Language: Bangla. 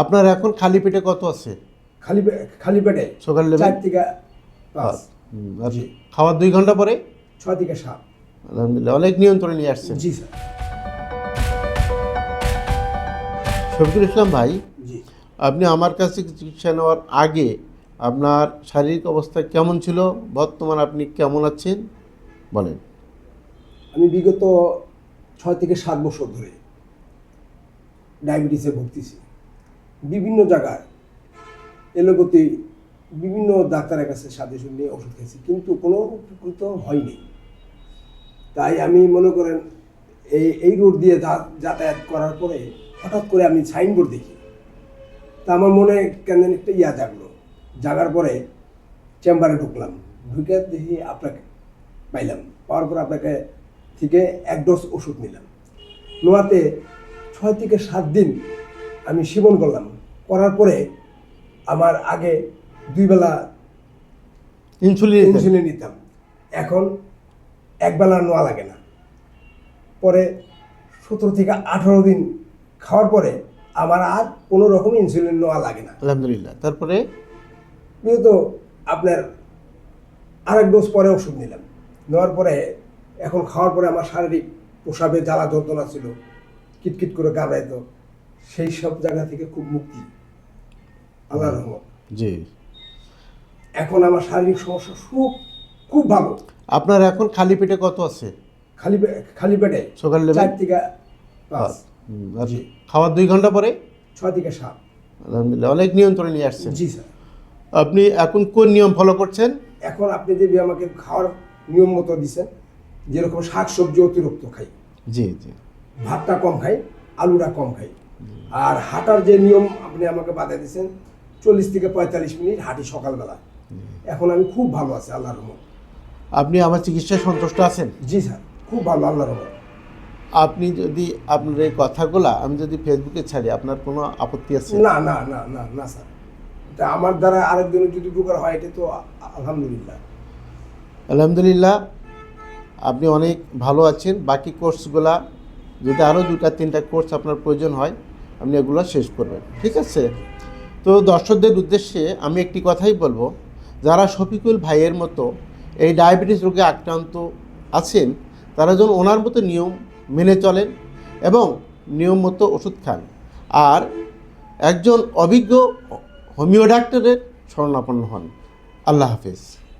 আপনার এখন খালি পেটে কত আছে? খালি পেটে সকালে 4 থেকে 5। আর খাওয়ার 2 ঘন্টা পরে 6 থেকে 7। আলহামদুলিল্লাহ, অনেক নিয়ন্ত্রণে নিয়ে আসছেন। জি স্যার। শফিকুল ইসলাম ভাই, জি। আপনি আমার কাছে চিকিৎসা নেওয়ার আগে আপনার শারীরিক অবস্থা কেমন ছিল, বর্তমান আপনি কেমন আছেন বলেন। আমি বিগত 6 থেকে 7 বছর ধরে ডায়াবেটিসে ভুগতেছি। বিভিন্ন জায়গায় এলোপ্যাথি বিভিন্ন ডাক্তারের কাছে সাজেশন নিয়ে ওষুধ খেয়েছি, কিন্তু কোনো উপকৃত হয়নি। তাই আমি মনে করেন এই রোড দিয়ে যাতায়াত করার পরে হঠাৎ করে আমি সাইনবোর্ড দেখি। তা আমার মনে কেন একটা জাগলো। জাগার পরে চেম্বারে ঢুকলাম, ঢুকে দেখি আপনাকে পাইলাম। পাওয়ার পর আপনাকে থেকে 1 ডোজ ওষুধ নিলাম। নোয়াতে 6 থেকে 7 দিন আমি সেবন করলাম। করার পরে আমার আগে 2 বেলা ইনসুলিন নিতাম, এখন 1 বেলা নোয়া লাগে না। পরে 17 থেকে 18 দিন খাওয়ার পরে আমার আর কোনো রকম ইনসুলিন নেওয়া লাগে না, আলহামদুলিল্লাহ। তারপরে যেহেতু আপনার আরেক ডোজ পরে ওষুধ নিলাম। নেওয়ার পরে এখন খাওয়ার পরে আমার শারীরিক প্রসাবে জ্বালা যন্ত্রণা ছিল, কিটকিট করে ঘাবড়াইতো, সেই সব জায়গা থেকে খুব মুক্তি, আল্লাহর রহমত। জি। এখন আমার শারীরিক সমস্যা খুব ভালো। আপনার এখন খালি পেটে কত আছে? খালি পেটে সকালে 4 থেকে 5। আর খাওয়ার 2 ঘন্টা পরে 6 থেকে 7। আলহামদুলিল্লাহ, অনেক নিয়ন্ত্রণে নিয়ে আসছেন। জি স্যার। আপনি এখন কোন নিয়ম ফলো করছেন? এখন আপনি যে আমাকে খাওয়ার নিয়ম মতো দিচ্ছেন, যেরকম শাকসবজি অতিরিক্ত খাই, জি জি, ভাতটা কম খাই, আলুটা কম খাই, আর হাঁটার যে নিয়ম আপনি আমাকে বাধা দিচ্ছেন 40 থেকে 45 মিনিট হাঁটি সকালবেলা। এখন আমি খুব ভালো আছি আল্লাহর রহমত। আপনি আমার চিকিৎসায় সন্তুষ্ট আছেন? জি স্যার, খুব ভালো আল্লাহর রহমত। আপনি যদি আপনার এই কথাগুলা আমি যদি ফেসবুকে ছাড়ি, আপনার কোনো আপত্তি আছে? না না না না না স্যার, এটা আমার দ্বারা আরেকজনের যদি উপকার হয় এটা তো আলহামদুলিল্লাহ। আলহামদুলিল্লাহ, আপনি অনেক ভালো আছেন। বাকি কোর্সগুলা যদি আরও 2-3টা কোর্স আপনার প্রয়োজন হয়, আপনি এগুলো শেষ করবেন, ঠিক আছে? তো দর্শকদের উদ্দেশ্যে আমি একটি কথাই বলবো, যারা শফিকুল ভাইয়ের মতো এই ডায়াবেটিস রোগে আক্রান্ত আছেন, তারা যেন ওনার মতো নিয়ম মেনে চলেন এবং নিয়ম মতো ওষুধ খান, আর একজন অভিজ্ঞ হোমিও ডাক্তারের শরণাপন্ন হন। আল্লাহ হাফেজ।